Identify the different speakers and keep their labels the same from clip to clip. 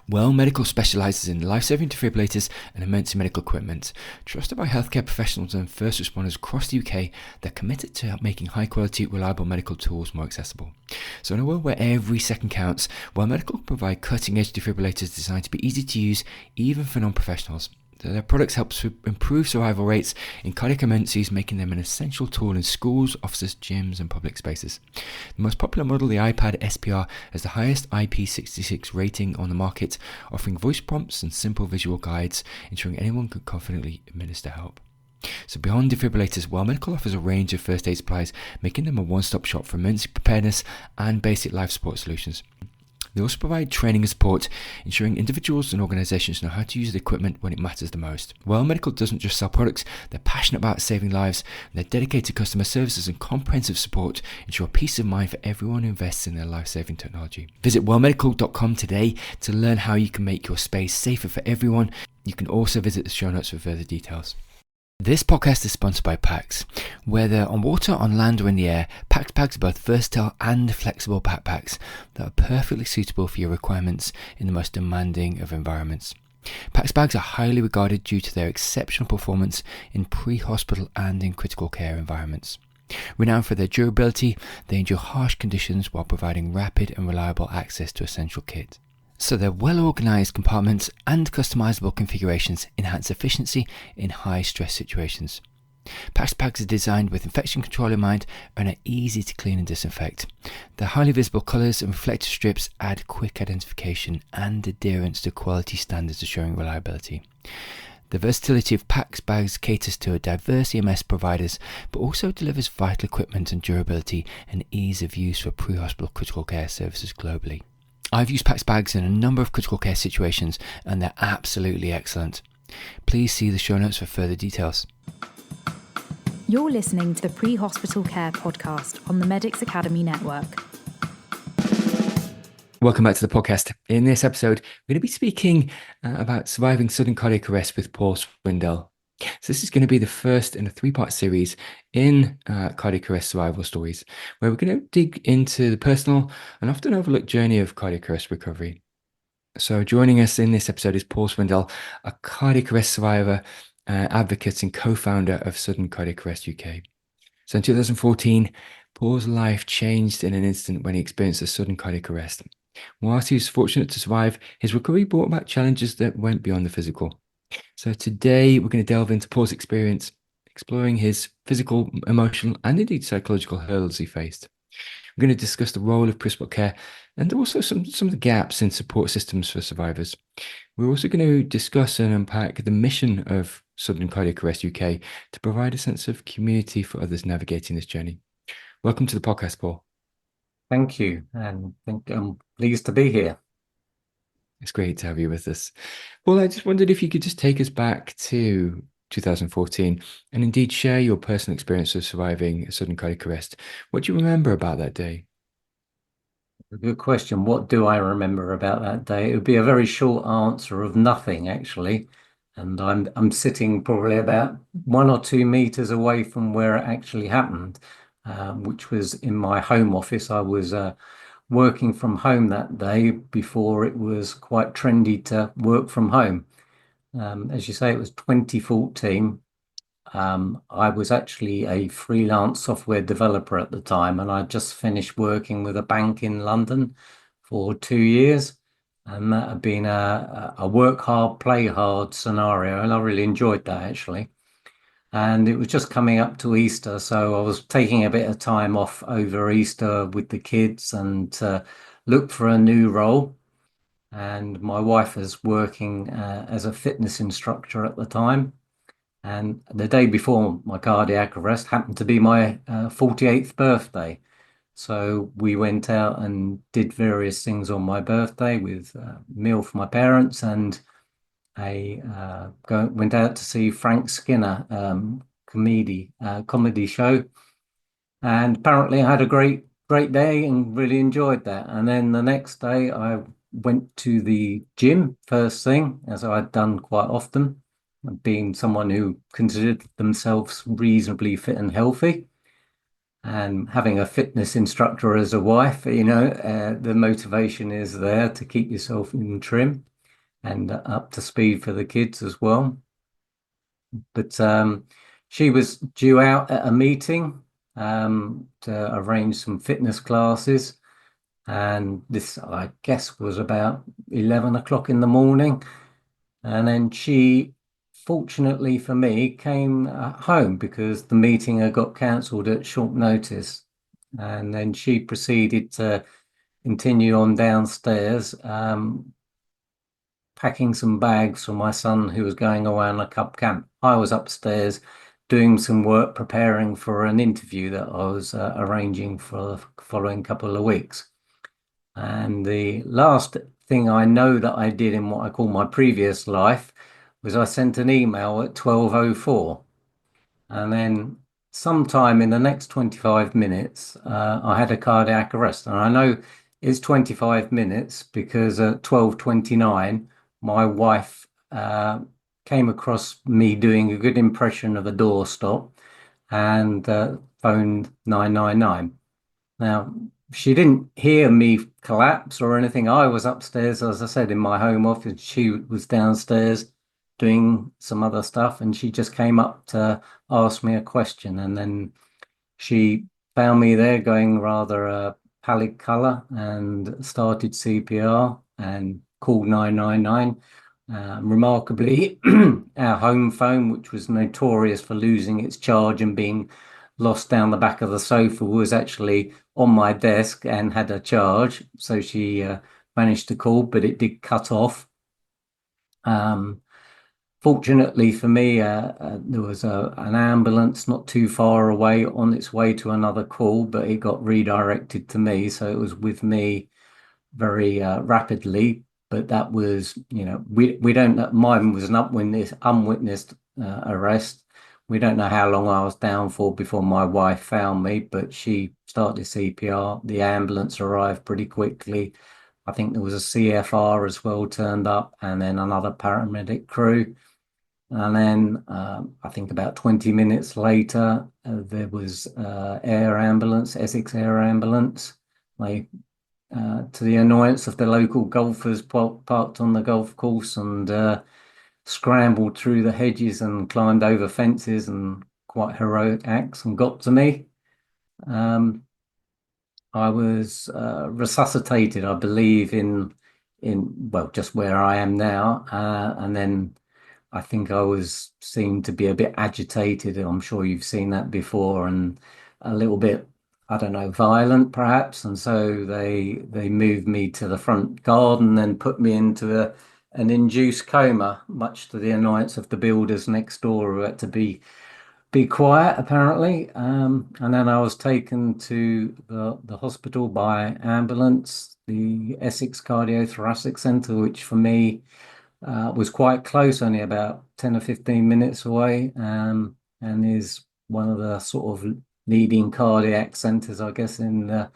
Speaker 1: Well Medical specialises in life-saving defibrillators and emergency medical equipment. Trusted by healthcare professionals and first responders across the UK, they're committed to making high-quality, reliable medical tools more accessible. So in a world where every second counts, Well Medical can provide cutting-edge defibrillators designed to be easy to use, even for non-professionals. Their products help to improve survival rates in cardiac emergencies, making them an essential tool in schools, offices, gyms and public spaces. The most popular model, the iPad SPR, has the highest IP66 rating on the market, offering voice prompts and simple visual guides, ensuring anyone can confidently administer help. So beyond defibrillators, Well Medical offers a range of first aid supplies, making them a one-stop shop for emergency preparedness and basic life support solutions. They also provide training and support, ensuring individuals and organisations know how to use the equipment when it matters the most. Well Medical doesn't just sell products, they're passionate about saving lives, and their dedicated customer services and comprehensive support ensure peace of mind for everyone who invests in their life-saving technology. Visit wellmedical.com today to learn how you can make your space safer for everyone. You can also visit the show notes for further details. This podcast is sponsored by Pax. Whether on water, on land or in the air, Pax bags are both versatile and flexible backpacks that are perfectly suitable for your requirements in the most demanding of environments. Pax bags are highly regarded due to their exceptional performance in pre-hospital and in critical care environments. Renowned for their durability, they endure harsh conditions while providing rapid and reliable access to essential kit. So their well-organised compartments and customisable configurations enhance efficiency in high-stress situations. Pax bags are designed with infection control in mind and are easy to clean and disinfect. Their highly visible colours and reflective strips add quick identification and adherence to quality standards, assuring reliability. The versatility of Pax bags caters to a diverse EMS providers, but also delivers vital equipment and durability and ease of use for pre-hospital critical care services globally. I've used Pax bags in a number of critical care situations and they're absolutely excellent. Please see the show notes for further details.
Speaker 2: You're listening to the Pre-Hospital Care podcast on the Medics Academy Network.
Speaker 1: Welcome back to the podcast. In this episode, we're going to be speaking about surviving sudden cardiac arrest with Paul Swindell. So this is going to be the first in a three-part series in cardiac arrest survival stories, where we're going to dig into the personal and often overlooked journey of cardiac arrest recovery. So joining us in this episode is Paul Swindell, a cardiac arrest survivor, advocate and co-founder of Sudden Cardiac Arrest UK. So in 2014, Paul's life changed in an instant when he experienced a sudden cardiac arrest. Whilst he was fortunate to survive, his recovery brought back challenges that went beyond the physical. So today we're going to delve into Paul's experience, exploring his physical, emotional and indeed psychological hurdles he faced. We're going to discuss the role of pre-hospital care and also some of the gaps in support systems for survivors. We're also going to discuss and unpack the mission of Sudden Cardiac Arrest UK to provide a sense of community for others navigating this journey. Welcome to the podcast, Paul.
Speaker 3: Thank you, and I'm pleased to be here.
Speaker 1: It's great to have you with us. Well, I just wondered if you could just take us back to 2014 and indeed share your personal experience of surviving a sudden cardiac arrest. What do you remember about that day?
Speaker 3: A good question. What do I remember about that day? It would be a very short answer of nothing, actually. And I'm sitting probably about 1 or 2 meters away from where it actually happened, which was in my home office. I was working from home that day before it was quite trendy to work from home. As you say, it was 2014. I was actually a freelance software developer at the time, and I just finished working with a bank in London for 2 years. And that had been a work hard, play hard scenario. And I really enjoyed that, actually. And it was just coming up to Easter, so I was taking a bit of time off over Easter with the kids and looked for a new role. And my wife was working as a fitness instructor at the time. And the day before my cardiac arrest happened to be my 48th birthday. So we went out and did various things on my birthday with a meal for my parents, and went out to see Frank Skinner comedy show, and apparently I had a great day and really enjoyed that. And then the next day I went to the gym first thing, as I'd done quite often, being someone who considered themselves reasonably fit and healthy. And having a fitness instructor as a wife, the motivation is there to keep yourself in trim. and up to speed for the kids as well. But she was due out at a meeting to arrange some fitness classes. And this, I guess, was about 11 o'clock in the morning. And then she, fortunately for me, came home because the meeting had got cancelled at short notice. And then she proceeded to continue on downstairs, packing some bags for my son who was going away on a cub camp. I was upstairs doing some work preparing for an interview that I was arranging for the following couple of weeks. And the last thing I know that I did in what I call my previous life was I sent an email at 12:04. And then sometime in the next 25 minutes, I had a cardiac arrest. And I know it's 25 minutes because at 12:29, my wife came across me doing a good impression of a doorstop and phoned 999. Now, she didn't hear me collapse or anything. I was upstairs, as I said, in my home office. She was downstairs doing some other stuff, and she just came up to ask me a question. And then she found me there going rather a pallid color and started CPR and called 999. Remarkably, our home phone, which was notorious for losing its charge and being lost down the back of the sofa, was actually on my desk and had a charge. So she managed to call, but it did cut off. Um, Fortunately for me, there was an ambulance not too far away on its way to another call, but it got redirected to me. So it was with me very rapidly. But that was, we don't know. Mine was an unwitnessed arrest. We don't know how long I was down for before my wife found me, but she started CPR. The ambulance arrived pretty quickly. I think there was a CFR as well turned up, and then another paramedic crew. And then I think about 20 minutes later, there was air ambulance, Essex Air Ambulance. They, to the annoyance of the local golfers, parked on the golf course and scrambled through the hedges and climbed over fences and quite heroic acts and got to me. Um, I was resuscitated, I believe, in well, just where I am now, and then I think I was seen to be a bit agitated. I'm sure you've seen that before, and a little bit, I don't know, violent perhaps. And so they moved me to the front garden and put me into an induced coma, much to the annoyance of the builders next door who had to be quiet apparently. And then I was taken to the hospital by ambulance, the Essex Cardiothoracic Centre, which for me was quite close, only about 10 or 15 minutes away, and is one of the sort of leading cardiac centres, I guess, in the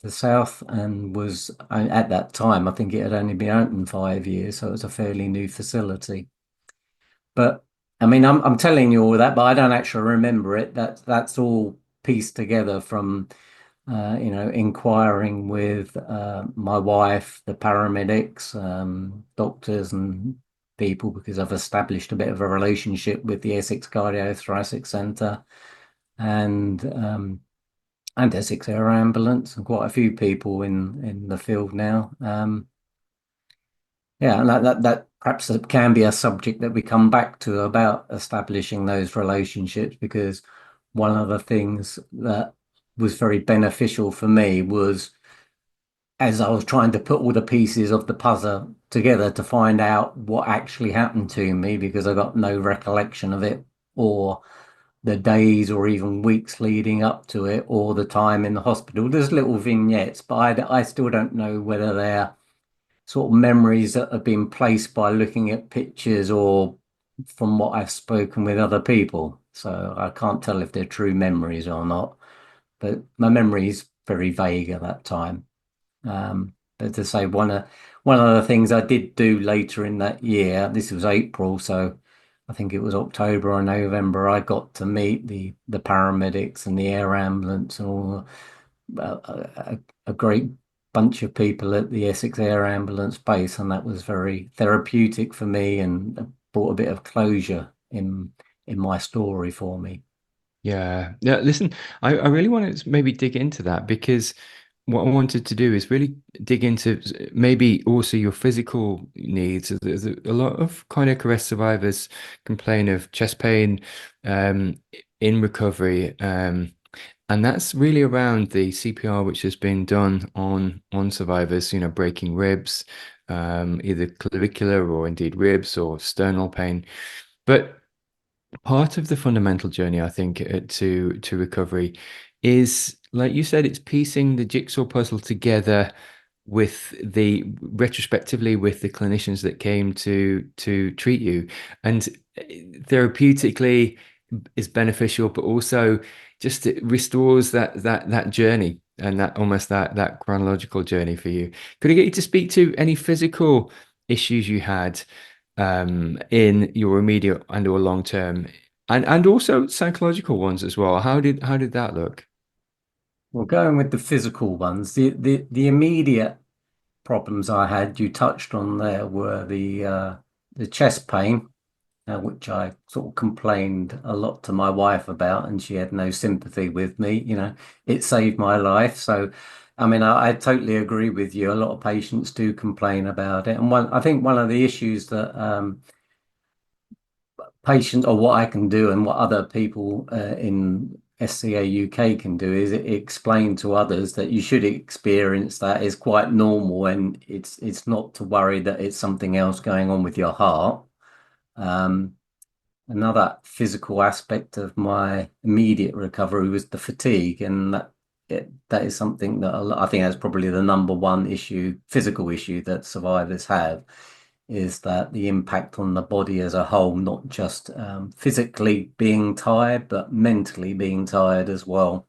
Speaker 3: south, and was at that time, I think it had only been open 5 years, so it was a fairly new facility. But I mean, I'm telling you all that, but I don't actually remember it. That's all pieced together from inquiring with my wife, the paramedics, doctors, and people, because I've established a bit of a relationship with the Essex Cardiothoracic Centre and Essex Air Ambulance, and quite a few people in the field now. Yeah, and that perhaps it can be a subject that we come back to about establishing those relationships, because one of the things that was very beneficial for me was as I was trying to put all the pieces of the puzzle together to find out what actually happened to me, because I got no recollection of it, or the days or even weeks leading up to it, or the time in the hospital. There's little vignettes, but I still don't know whether they're sort of memories that have been placed by looking at pictures or from what I've spoken with other people. So I can't tell if they're true memories or not, but my memory is very vague at that time. But to say one of the things I did do later in that year, this was April, so I think it was October or November, I got to meet the paramedics and the air ambulance and all a great bunch of people at the Essex Air Ambulance base, and that was very therapeutic for me and brought a bit of closure in my story for me.
Speaker 1: Yeah. Yeah. Listen, I really wanted to maybe dig into that because what I wanted to do is really dig into maybe also your physical needs. There's a lot of cardiac arrest survivors complain of chest pain um, in recovery. And that's really around the CPR which has been done on survivors, breaking ribs, either clavicular or indeed ribs or sternal pain. But part of the fundamental journey, I think, to recovery is, like you said, it's piecing the jigsaw puzzle together with the retrospectively with the clinicians that came to treat you, and therapeutically is beneficial, but also just it restores that journey and that almost that chronological journey for you. Could I get you to speak to any physical issues you had in your immediate and or long term, and also psychological ones as well? How did that look?
Speaker 3: Well, going with the physical ones, the immediate problems I had, you touched on there, were the chest pain, which I sort of complained a lot to my wife about, and she had no sympathy with me. It saved my life. So, I mean, I totally agree with you. A lot of patients do complain about it, and I think one of the issues that patients, or what I can do, and what other people in SCA UK can do, is explain to others that you should experience that is quite normal, and it's not to worry that it's something else going on with your heart. Um, Another physical aspect of my immediate recovery was the fatigue, and that is something that I think that's probably the number one issue, physical issue that survivors have, is that the impact on the body as a whole, not just physically being tired, but mentally being tired as well.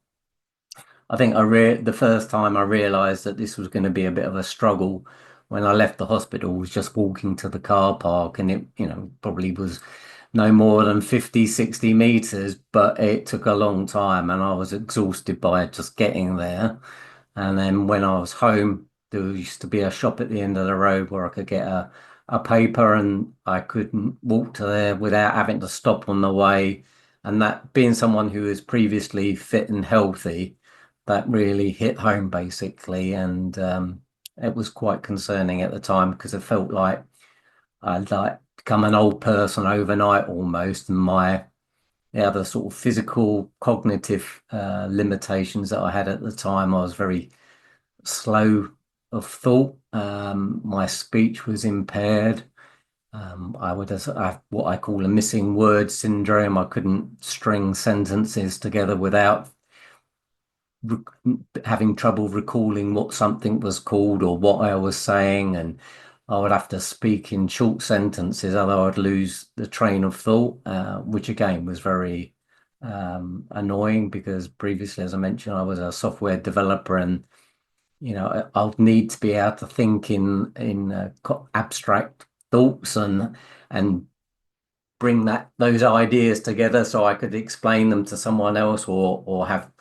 Speaker 3: I think the first time I realized that this was going to be a bit of a struggle when I left the hospital was just walking to the car park, and it probably was no more than 50, 60 meters, but it took a long time and I was exhausted by just getting there. And then when I was home, there used to be a shop at the end of the road where I could get a paper, and I could walk to there without having to stop on the way. And that, being someone who was previously fit and healthy, that really hit home basically. And it was quite concerning at the time because it felt like I'd like become an old person overnight almost. And the other sort of physical cognitive limitations that I had at the time, I was very slow of thought. My speech was impaired. I have what I call a missing word syndrome. I couldn't string sentences together without having trouble recalling what something was called or what I was saying, and I would have to speak in short sentences, otherwise I'd lose the train of thought, which again was very annoying because previously, as I mentioned, I was a software developer, and I'll need to be able to think in abstract thoughts and bring those ideas together so I could explain them to someone else, or have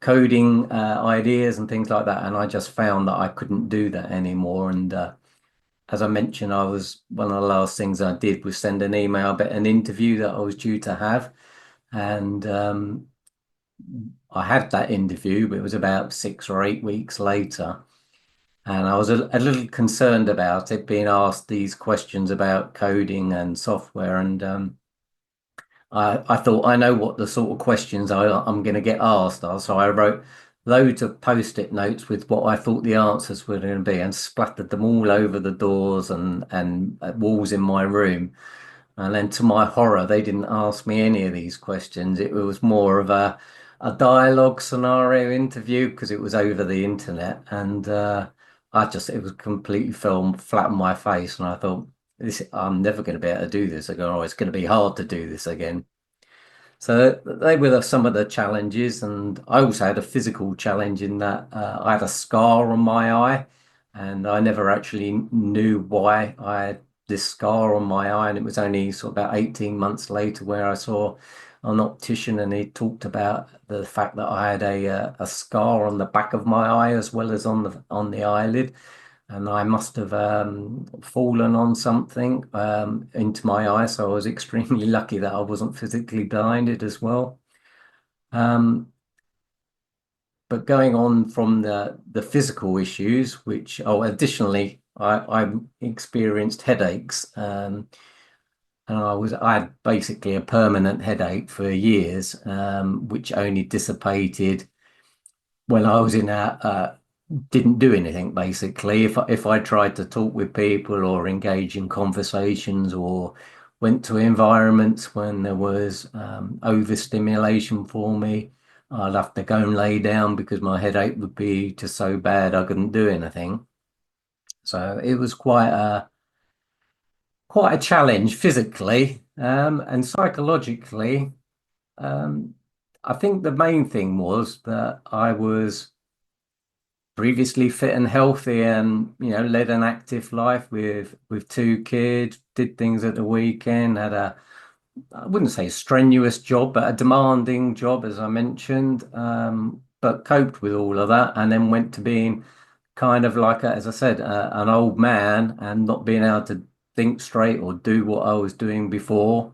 Speaker 3: coding ideas and things like that. And I just found that I couldn't do that anymore. And as I mentioned, I was one of the last things I did was send an email about an interview that I was due to have. And I had that interview, but it was about 6 or 8 weeks later. And I was a little concerned about it, being asked these questions about coding and software. And I thought, I know what the sort of questions I'm going to get asked are. So I wrote loads of post-it notes with what I thought the answers were going to be, and splattered them all over the doors and walls in my room. And then to my horror, they didn't ask me any of these questions. It was more of a dialogue scenario interview because it was over the internet. And it was completely fell flat on my face. And I thought, I'm never going to be able to do this again, or it's going to be hard to do this again. So they were some of the challenges, and I also had a physical challenge in that I had a scar on my eye, and I never actually knew why I had this scar on my eye, and it was only sort of about 18 months later where I saw an optician, and he talked about the fact that I had a scar on the back of my eye as well as on the eyelid, and I must have fallen on something into my eye. So I was extremely lucky that I wasn't physically blinded as well. Um, but going on from the physical issues, which additionally I experienced headaches, and I had basically a permanent headache for years, which only dissipated when I was in a didn't do anything basically. If I tried to talk with people or engage in conversations or went to environments when there was overstimulation for me, I'd have to go and lay down because my headache would be just so bad I couldn't do anything. So it was quite a challenge physically, and psychologically. Um, I think the main thing was that I was previously fit and healthy, and led an active life with two kids, did things at the weekend, had a, I wouldn't say strenuous job, but a demanding job, as I mentioned, but coped with all of that, and then went to being kind of like, as I said, an old man, and not being able to think straight or do what I was doing before,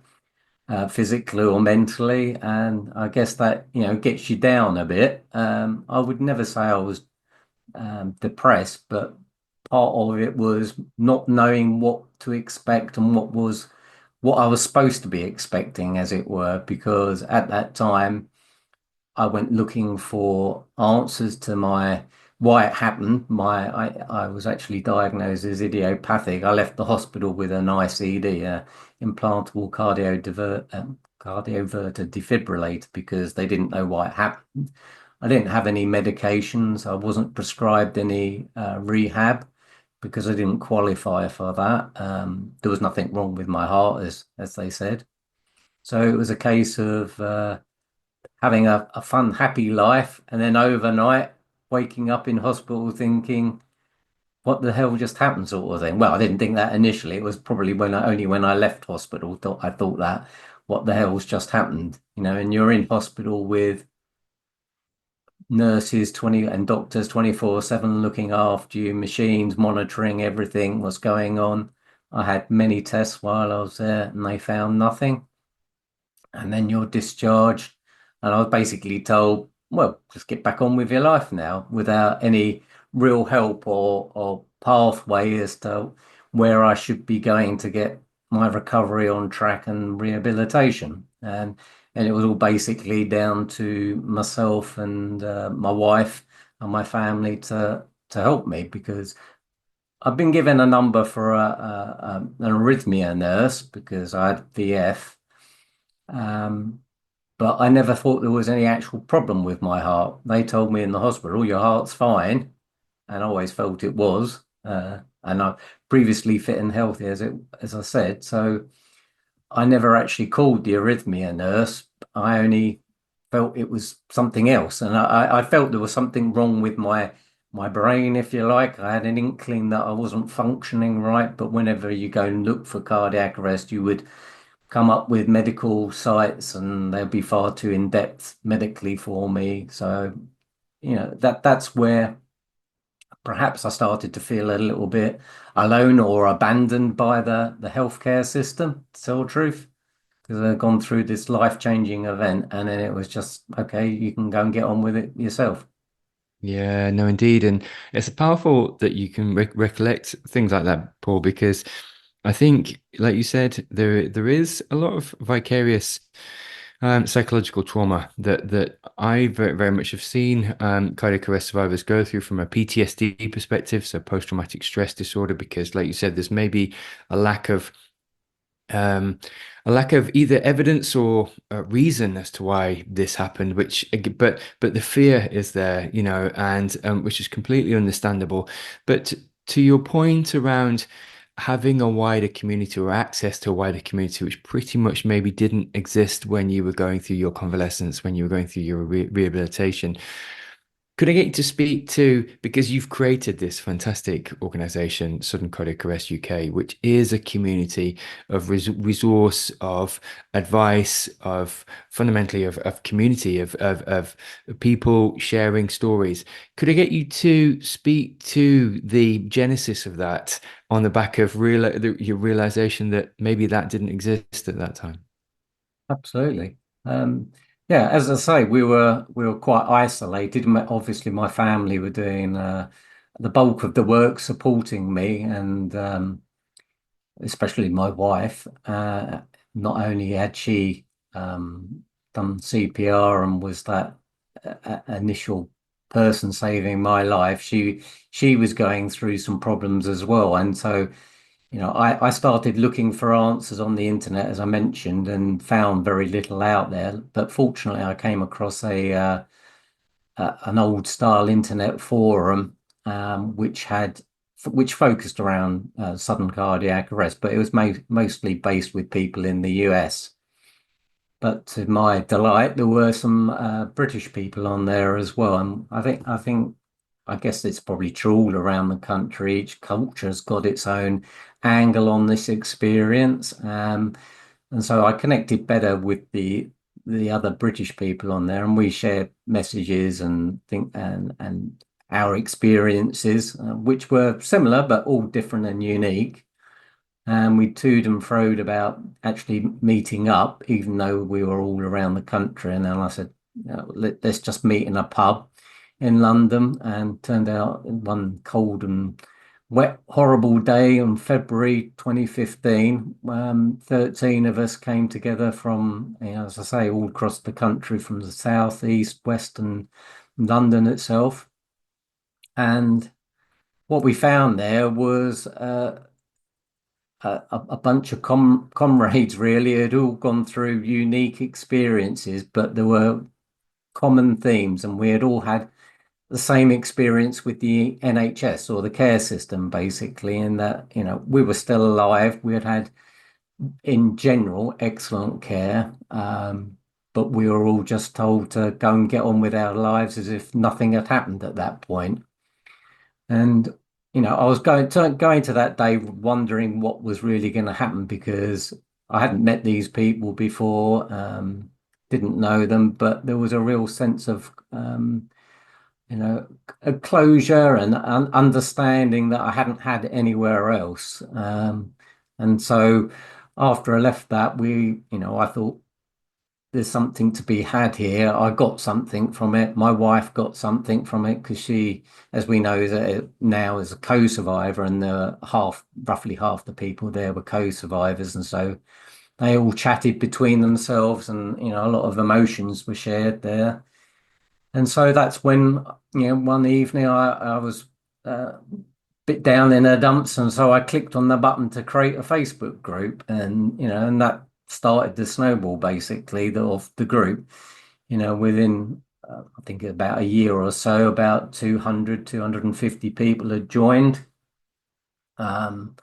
Speaker 3: physically or mentally. And I guess that, gets you down a bit. I would never say I was depressed, but part of it was not knowing what to expect and what I was supposed to be expecting, as it were, because at that time I went looking for answers to my why it happened. I was actually diagnosed as idiopathic. I left the hospital with an ICD, implantable cardioverter defibrillator, because they didn't know why it happened. I didn't have any medications. I wasn't prescribed any rehab because I didn't qualify for that. There was nothing wrong with my heart, as they said. So it was a case of having a fun, happy life, and then overnight waking up in hospital thinking, what the hell just happened, sort of thing. Well, I didn't think that initially. It was probably only when I left hospital I thought that, what the hell's just happened, and you're in hospital with nurses 20 and doctors 24/7 looking after you, machines monitoring everything, what's going on. I had many tests while I was there, and they found nothing. And then you're discharged. And I was basically told, well, just get back on with your life now, without any real help or pathway as to where I should be going to get my recovery on track and rehabilitation. And it was all basically down to myself and my wife and my family to help me, because I've been given a number for an arrhythmia nurse because I had VF. Um, but I never thought there was any actual problem with my heart. They told me in the hospital, your heart's fine, and I always felt it was. And I previously fit and healthy, as I said. So I never actually called the arrhythmia nurse. I only felt it was something else, and I felt there was something wrong with my brain, if you like. I had an inkling that I wasn't functioning right, but whenever you go and look for cardiac arrest, you would come up with medical sites, and they'll be far too in depth medically for me. So, that's where perhaps I started to feel a little bit alone or abandoned by the healthcare system, to tell the truth, because I've gone through this life-changing event, and then it was just, okay, you can go and get on with it yourself.
Speaker 1: Yeah, no, indeed. And it's powerful that you can recollect things like that, Paul, because I think, like you said, there is a lot of vicarious psychological trauma that I very, very much have seen cardiac arrest survivors go through from a PTSD perspective, so post-traumatic stress disorder, because, like you said, there's maybe a lack of um, either evidence or reason as to why this happened, but the fear is there, and which is completely understandable. But to your point around having a wider community or access to a wider community, which pretty much maybe didn't exist when you were going through your convalescence, when you were going through your rehabilitation, Could I get you to speak to, because you've created this fantastic organization, Sudden Cardiac Arrest UK, which is a community of resource, of advice, of fundamentally of community, of people sharing stories. Could I get you to speak to the genesis of that on the back of your realization that maybe that didn't exist at that time?
Speaker 3: Absolutely. Um, yeah, as I say, we were quite isolated. Obviously, my family were doing the bulk of the work supporting me, and especially my wife. Not only had she done CPR and was that initial person saving my life, she was going through some problems as well, and so. I started looking for answers on the internet, as I mentioned, and found very little out there. But fortunately, I came across an old style internet forum, which focused around sudden cardiac arrest, but it was mostly based with people in the US. But to my delight, there were some British people on there as well, and I guess it's probably true all around the country. Each culture's got its own angle on this experience. And so I connected better with the other British people on there, and we shared messages and our experiences, which were similar but all different and unique. And we toed and froed about actually meeting up, even though we were all around the country. And then I said, let's just meet in a pub in London. And turned out one cold and wet, horrible day on February 2015, 13 of us came together from, as I say, all across the country, from the south, east, west, and London itself. And what we found there was a bunch of comrades really had all gone through unique experiences, but there were common themes, and we had all had the same experience with the NHS or the care system, basically, in that, we were still alive. We had had, in general, excellent care, but we were all just told to go and get on with our lives as if nothing had happened at that point. And I was going to that day wondering what was really going to happen, because I hadn't met these people before, didn't know them, but there was a real sense of a closure and understanding that I hadn't had anywhere else. And so after I left that, I thought, there's something to be had here. I got something from it. My wife got something from it, because she, as we know, now is a co-survivor, and roughly half the people there were co-survivors. And so they all chatted between themselves, and, a lot of emotions were shared there. And so that's when, one evening I was a bit down in the dumps. And so I clicked on the button to create a Facebook group, and that started the snowball, basically, of the group. Within, I think about a year or so, about 250 people had joined. And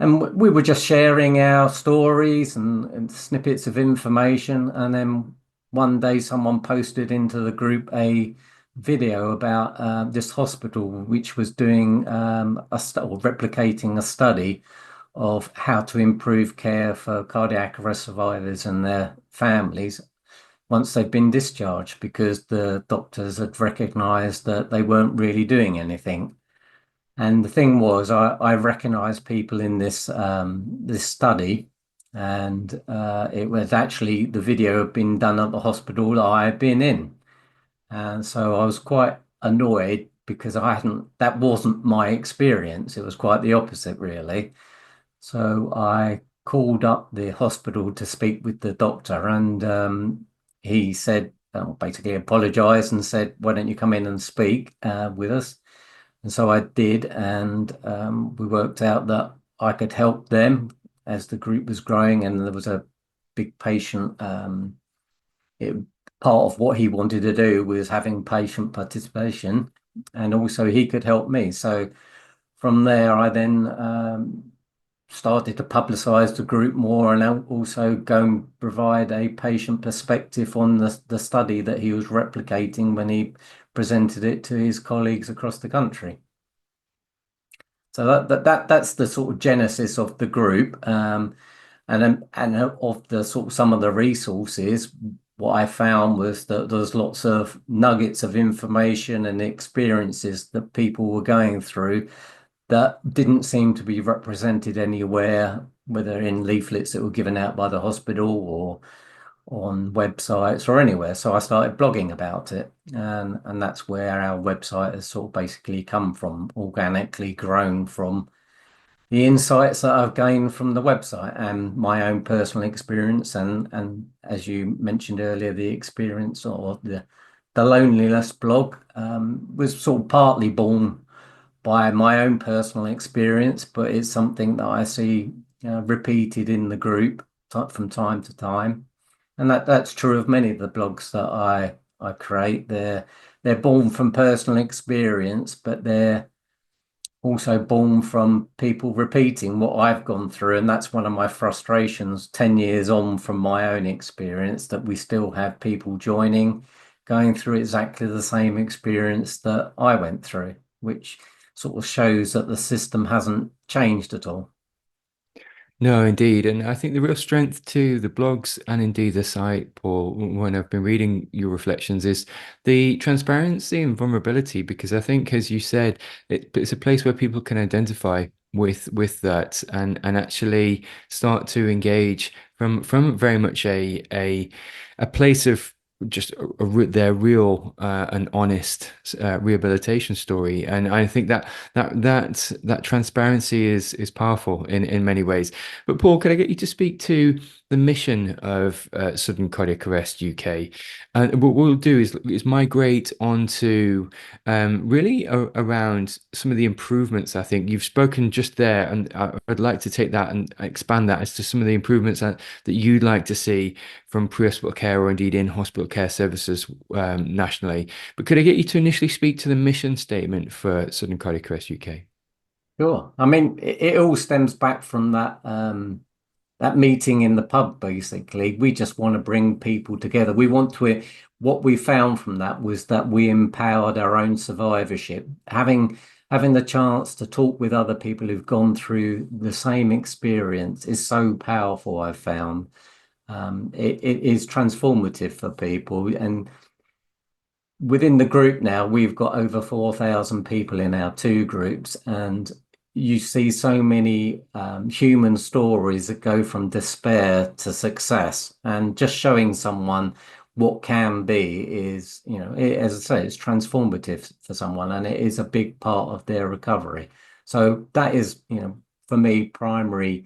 Speaker 3: we were just sharing our stories and snippets of information. And then one day someone posted into the group a video about this hospital, which was doing or replicating a study of how to improve care for cardiac arrest survivors and their families once they've been discharged, because the doctors had recognized that they weren't really doing anything. And the thing was, I recognized people in this study, and it was actually, the video had been done at the hospital that I had been in. And so I was quite annoyed, because that wasn't my experience. It was quite the opposite, really. So I called up the hospital to speak with the doctor, and he said, basically apologized and said, "Why don't you come in and speak with us?" And so I did, and we worked out that I could help them as the group was growing, and there was a big patient. Part of what he wanted to do was having patient participation, and also he could help me. So from there, I then started to publicize the group more, and also go and provide a patient perspective on the study that he was replicating when he presented it to his colleagues across the country. So that's the sort of genesis of the group. And of the sort of some of the resources, what I found was that there's lots of nuggets of information and experiences that people were going through that didn't seem to be represented anywhere, whether in leaflets that were given out by the hospital or on websites or anywhere. So I started blogging about it, and that's where our website has sort of basically come from, organically grown from the insights that I've gained from the website and my own personal experience, and as you mentioned earlier, the experience or the loneliness blog was sort of partly born by my own personal experience, but it's something that I see repeated in the group from time to time, and that's true of many of the blogs that I create. They're born from personal experience, but they're also born from people repeating what I've gone through. And that's one of my frustrations 10 years on from my own experience, that we still have people joining, going through exactly the same experience that I went through, which sort of shows that the system hasn't changed at all.
Speaker 1: No, indeed. And I think the real strength to the blogs and indeed the site, Paul, when I've been reading your reflections, is the transparency and vulnerability, because I think, as you said, it's a place where people can identify with that and actually start to engage from very much a place of just their real and honest rehabilitation story. And I think that transparency is powerful in many ways. But Paul, could I get you to speak to the mission of Sudden Cardiac Arrest UK? And what we'll do is migrate onto really around some of the improvements. I think you've spoken just there, and I'd like to take that and expand that as to some of the improvements that you'd like to see from pre-hospital care or indeed in-hospital care services nationally. But could I get you to initially speak to the mission statement for Sudden Cardiac Arrest UK?
Speaker 3: Sure. I mean, it all stems back from that meeting in the pub, basically. We just want to bring people together. What we found from that was that we empowered our own survivorship. Having the chance to talk with other people who've gone through the same experience is so powerful, I've found. It is transformative for people. And within the group now, we've got over 4,000 people in our two groups, and you see so many human stories that go from despair to success, and just showing someone what can be is, as I say, it's transformative for someone, and it is a big part of their recovery. So that is, for me, primary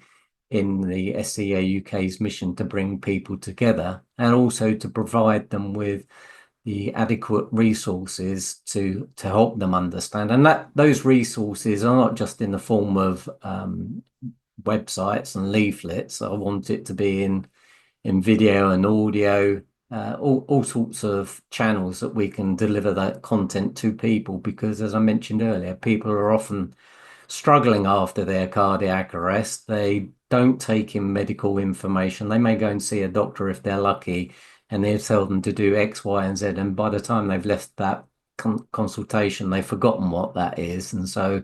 Speaker 3: in the SCA UK's mission, to bring people together and also to provide them with the adequate resources to help them understand. And that those resources are not just in the form of websites and leaflets. I want it to be in video and audio, all sorts of channels that we can deliver that content to people, because as I mentioned earlier, people are often struggling after their cardiac arrest. They don't take in medical information. They may go and see a doctor if they're lucky, and they tell them to do X, Y, and Z. And by the time they've left that consultation, they've forgotten what that is. And so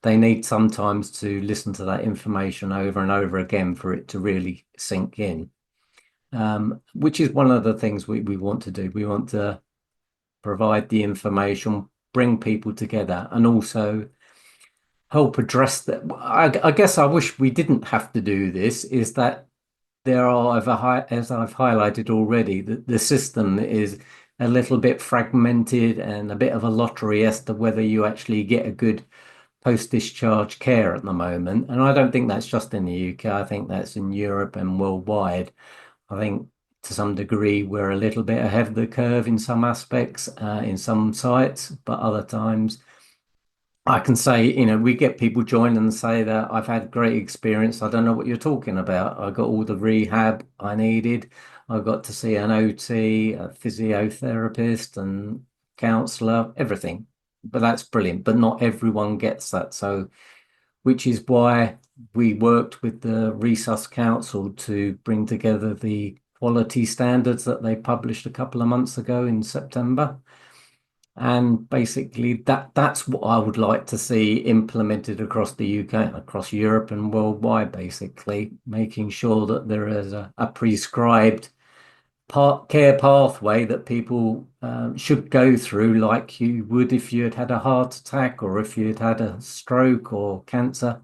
Speaker 3: they need sometimes to listen to that information over and over again for it to really sink in, which is one of the things we want to do. We want to provide the information, bring people together, and also help address that. I guess I wish we didn't have to do this, is that there are, as I've highlighted already, the system is a little bit fragmented and a bit of a lottery as to whether you actually get a good post-discharge care at the moment. And I don't think that's just in the UK. I think that's in Europe and worldwide. I think to some degree we're a little bit ahead of the curve in some aspects, in some sites, but other times I can say, we get people join and say that I've had great experience. I don't know what you're talking about. I got all the rehab I needed. I got to see an OT, a physiotherapist and counselor, everything. But that's brilliant. But not everyone gets that. So, which is why we worked with the Resus Council to bring together the quality standards that they published a couple of months ago in September. And basically that's what I would like to see implemented across the UK and across Europe and worldwide, basically, making sure that there is a prescribed care pathway that people should go through, like you would if you had had a heart attack or if you'd had a stroke or cancer.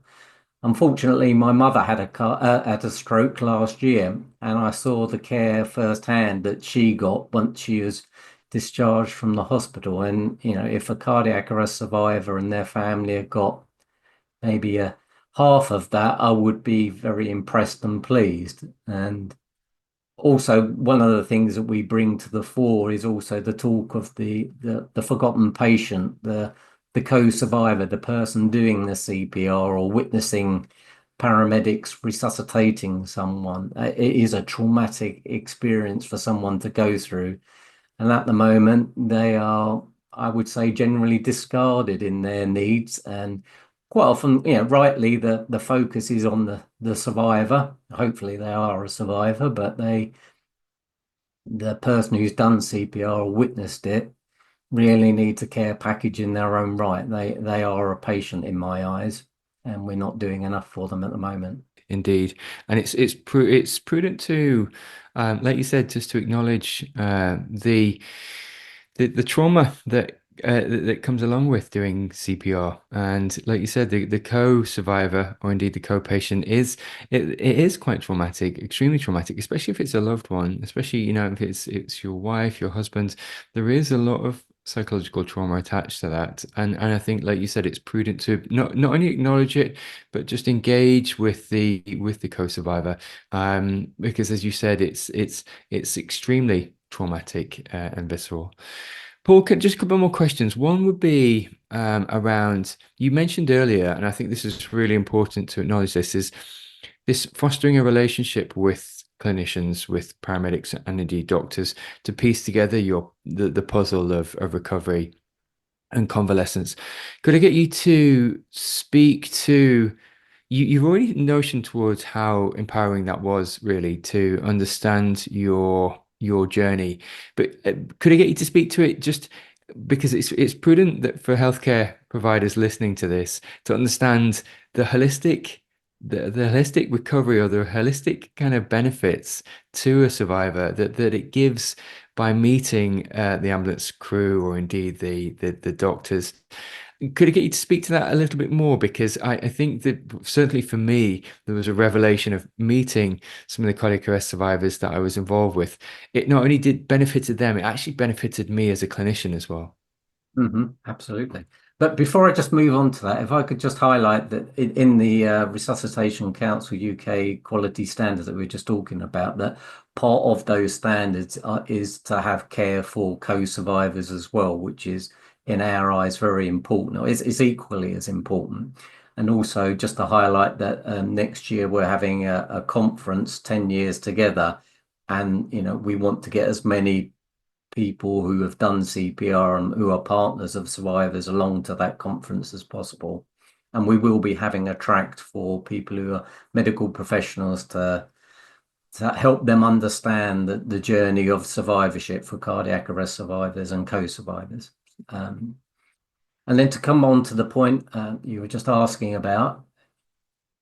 Speaker 3: Unfortunately, my mother had a stroke last year, and I saw the care firsthand that she got once she was discharged from the hospital. And if a cardiac arrest survivor and their family had got maybe a half of that, I would be very impressed and pleased. And also, one of the things that we bring to the fore is also the talk of the forgotten patient, the co-survivor, the person doing the CPR or witnessing paramedics resuscitating someone. It is a traumatic experience for someone to go through, and at the moment they are, I would say, generally discarded in their needs, and quite often, rightly, the focus is on the survivor. Hopefully they are a survivor, but the person who's done CPR or witnessed it really needs a care package in their own right. They are a patient in my eyes, and we're not doing enough for them at the moment.
Speaker 1: Indeed, and it's prudent to, like you said, just to acknowledge the trauma that comes along with doing CPR, and like you said, the co-survivor or indeed the co-patient it is quite traumatic, extremely traumatic, especially if it's a loved one, especially if it's your wife, your husband. There is a lot of psychological trauma attached to that, and I think, like you said, it's prudent to not only acknowledge it but just engage with the co-survivor, because as you said, it's extremely traumatic and visceral. Paul, just a couple more questions. One would be around, you mentioned earlier, and I think this is really important to acknowledge this, is this fostering a relationship with clinicians, with paramedics and indeed doctors to piece together the puzzle of recovery and convalescence. Could I get you to speak to you've already notioned towards how empowering that was really to understand your journey, but could I get you to speak to it just because it's prudent that for healthcare providers listening to this to understand the the holistic recovery or the holistic kind of benefits to a survivor that it gives by meeting the ambulance crew or indeed the doctors. Could I get you to speak to that a little bit more? Because I think that certainly for me, there was a revelation of meeting some of the cardiac arrest survivors that I was involved with. It not only did benefited them, it actually benefited me as a clinician as well.
Speaker 3: Absolutely. But before I just move on to that, if I could just highlight that in the Resuscitation Council UK quality standards that we were just talking about, that part of those standards is to have care for co-survivors as well, which is, in our eyes, very important. Or it's equally as important. And also just to highlight that next year we're having a conference, 10 years together, and we want to get as many people who have done CPR and who are partners of survivors along to that conference as possible. And we will be having a tract for people who are medical professionals to help them understand the journey of survivorship for cardiac arrest survivors and co-survivors. And then to come on to the point you were just asking about,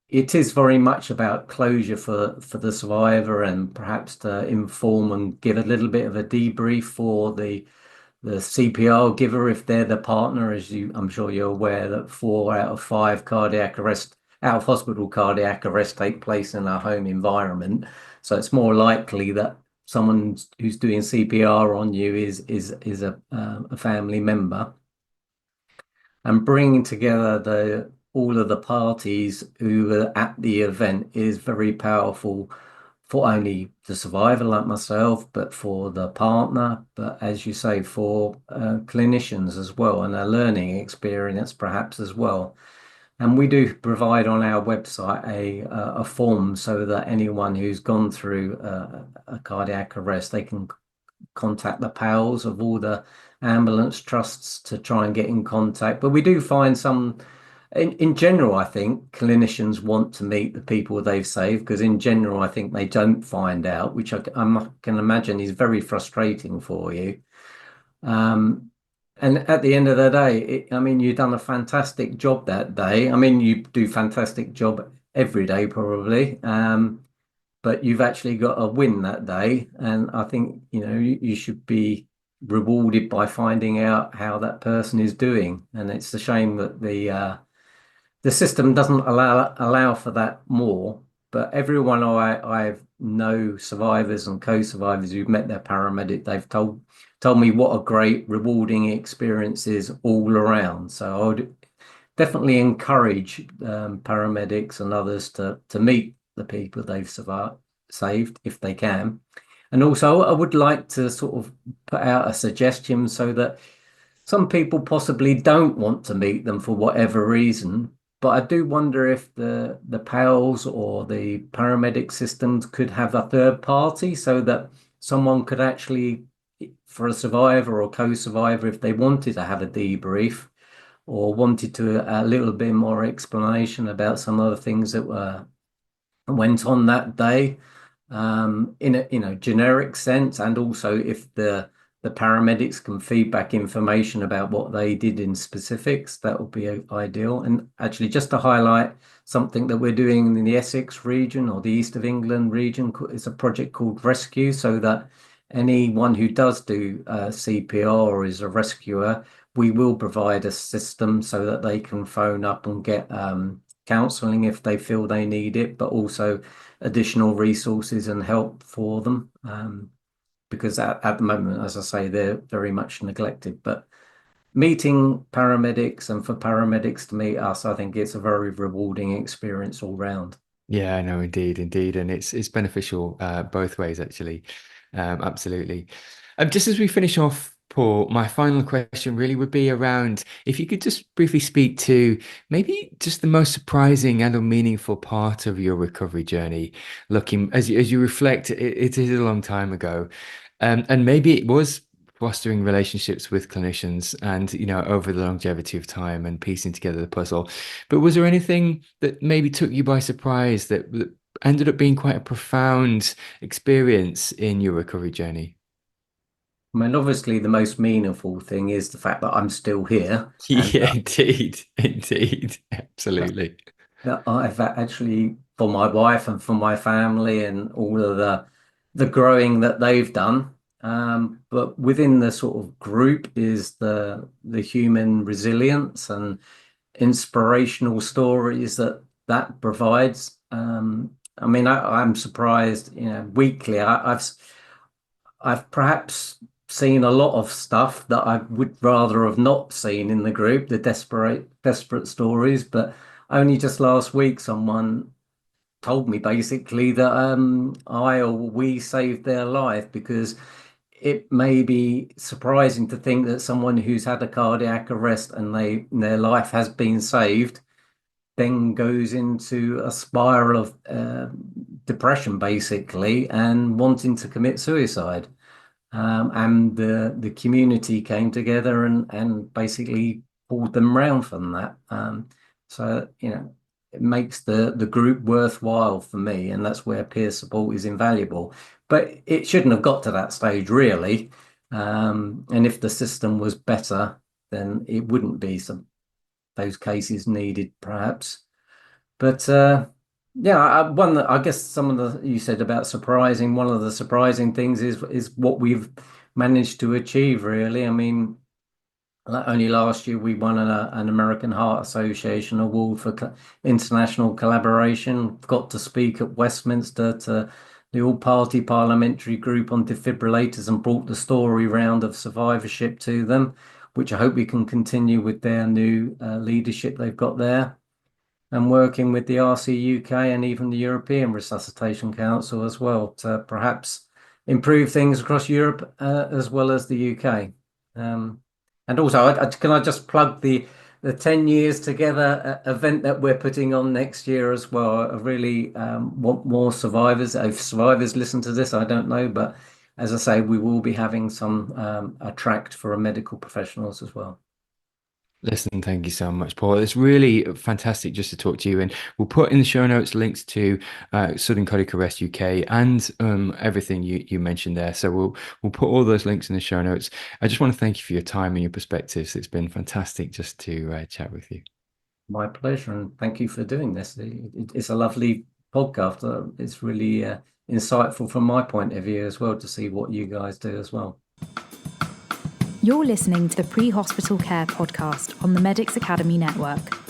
Speaker 3: it is very much about closure for the survivor and perhaps to inform and give a little bit of a debrief for the CPR giver if they're the partner. I'm sure you're aware that 4 out of 5 cardiac arrest, out of hospital cardiac arrest take place in a home environment. So it's more likely that someone who's doing CPR on you is a family member, and bringing together all of the parties who were at the event is very powerful for only the survivor like myself, but for the partner, but as you say, for clinicians as well, and a learning experience perhaps as well. And we do provide on our website a form so that anyone who's gone through a cardiac arrest, they can contact the pals of all the ambulance trusts to try and get in contact. But we do find some, in general, I think clinicians want to meet the people they've saved, because in general, I think they don't find out, which I can imagine is very frustrating for you. And at the end of the day, I mean, you've done a fantastic job that day. I mean, you do fantastic job every day, probably. But you've actually got a win that day. And I think, you should be rewarded by finding out how that person is doing. And it's a shame that the system doesn't allow for that more. But everyone I know survivors and co-survivors who've met their paramedic, they've told me what a great, rewarding experience is all around. So I would definitely encourage paramedics and others to meet the people they've saved if they can. And also, I would like to sort of put out a suggestion so that some people possibly don't want to meet them for whatever reason. But I do wonder if the PALs or the paramedic systems could have a third party so that someone could actually, for a survivor or co-survivor, if they wanted to have a debrief or wanted to a little bit more explanation about some of the things that went on that day, in a generic sense, and also if the paramedics can feedback information about what they did in specifics, that would be ideal. And actually, just to highlight something that we're doing in the Essex region or the East of England region, is a project called Rescue, so that anyone who does do CPR or is a rescuer, we will provide a system so that they can phone up and get counselling if they feel they need it, but also additional resources and help for them. Because at the moment, as I say, they're very much neglected. But meeting paramedics and for paramedics to meet us, I think it's a very rewarding experience all round.
Speaker 1: Yeah, no, indeed, indeed, and it's beneficial both ways actually. Absolutely. Just as we finish off, Paul, my final question really would be around if you could just briefly speak to maybe just the most surprising and or meaningful part of your recovery journey. Looking as you reflect, it is a long time ago, and maybe it was fostering relationships with clinicians and over the longevity of time and piecing together the puzzle. But was there anything that maybe took you by surprise that ended up being quite a profound experience in your recovery journey?
Speaker 3: I mean, obviously, the most meaningful thing is the fact that I'm still here and
Speaker 1: Yeah, indeed, indeed, absolutely.
Speaker 3: that I've actually, for my wife and for my family and all of the growing that they've done. But within the sort of group is the human resilience and inspirational stories that provides. I mean, I'm surprised, weekly. I've perhaps seen a lot of stuff that I would rather have not seen in the group, the desperate stories. But only just last week, someone told me basically that I or we saved their life, because it may be surprising to think that someone who's had a cardiac arrest and their life has been saved then goes into a spiral of depression basically and wanting to commit suicide. And the community came together and basically pulled them round from that. So, it makes the group worthwhile for me, and that's where peer support is invaluable. But it shouldn't have got to that stage, really. And if the system was better, then it wouldn't be those cases needed, perhaps. But yeah, one that I guess some of the you said about surprising. One of the surprising things is what we've managed to achieve. Really, I mean, only last year we won an American Heart Association award for international collaboration. Got to speak at Westminster to the all-party parliamentary group on defibrillators and brought the story round of survivorship to them, which I hope we can continue with their new leadership they've got there, and working with the RC UK and even the European Resuscitation Council as well to perhaps improve things across Europe as well as the UK. And also, can I just plug the 10 years together event that we're putting on next year as well? I really want more survivors. If survivors listen to this, I don't know, but as I say, we will be having some a tract for medical professionals as well.
Speaker 1: Listen, thank you so much, Paul. It's really fantastic just to talk to you, and we'll put in the show notes links to Sudden Cardiac Arrest UK and everything you mentioned there. So we'll put all those links in the show notes. I just want to thank you for your time and your perspectives. It's been fantastic just to chat with you.
Speaker 3: My pleasure, and thank you for doing this. It's a lovely podcast. It's really insightful from my point of view as well to see what you guys do as well.
Speaker 2: You're listening to the Pre-Hospital Care podcast on the Medics Academy Network.